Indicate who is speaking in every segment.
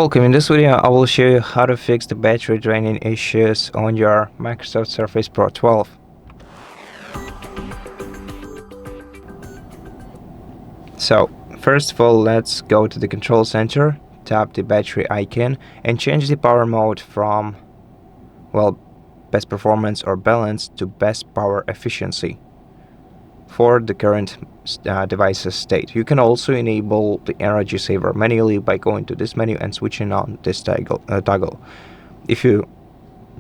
Speaker 1: Welcome. In this video, I will show you how to fix the battery draining issues on your Microsoft Surface Pro 12. So, first of all, let's go to the control center, tap the battery icon, and change the power mode from, well, best performance or balance to best power efficiency for the current device's state. You can also enable the energy saver manually by going to this menu and switching on this toggle if you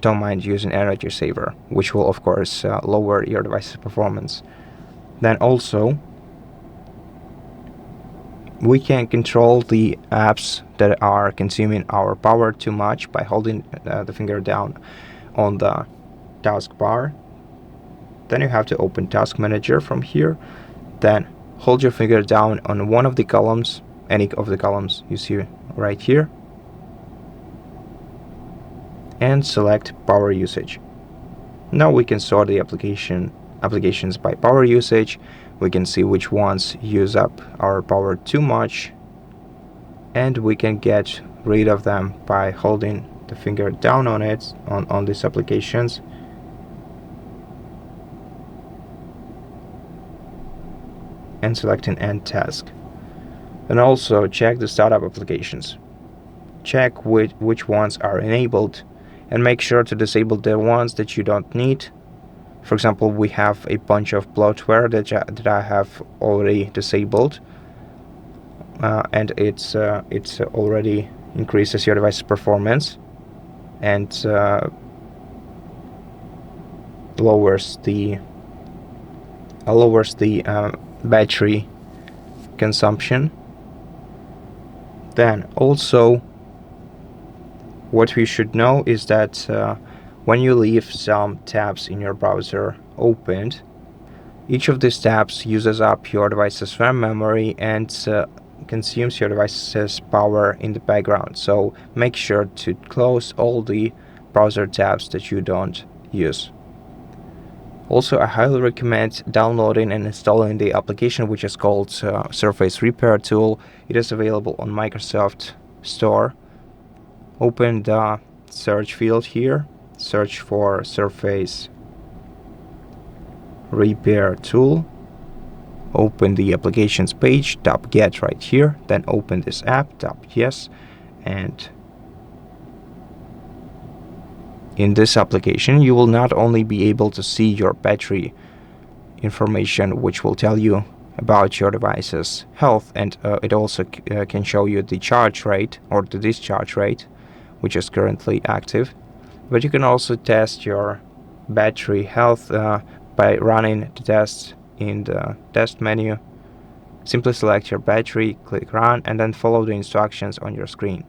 Speaker 1: don't mind using energy saver, which will of course lower your device's performance. Then also we can control the apps that are consuming our power too much by holding the finger down on the taskbar. Then you have to open Task Manager from here. Then hold your finger down on one of the columns, any of the columns you see right here, and select Power Usage. Now we can sort the applications by power usage. We can see which ones use up our power too much, and we can get rid of them by holding the finger down on it, on these applications, and selecting End Task. And also check the startup applications. Check which ones are enabled and make sure to disable the ones that you don't need. For example, we have a bunch of bloatware that I have already disabled, and it's already increases your device's performance and lowers the battery consumption. Then also what we should know is that when you leave some tabs in your browser opened, each of these tabs uses up your device's RAM memory and consumes your device's power in the background. So make sure to close all the browser tabs that you don't use. Also, I highly recommend downloading and installing the application which is called Surface Repair Tool. It is available on Microsoft Store. Open the search field here, search for Surface Repair Tool. Open the applications page, tap Get right here, then open this app, tap Yes, and in this application, you will not only be able to see your battery information, which will tell you about your device's health, and it also can show you the charge rate or the discharge rate, which is currently active. But you can also test your battery health by running the test in the test menu. Simply select your battery, click Run, and then follow the instructions on your screen.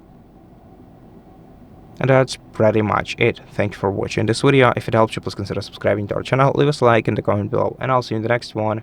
Speaker 1: And that's pretty much it. Thank you for watching this video. If it helped you, please consider subscribing to our channel, leave us a like in the comment below, and I'll see you in the next one.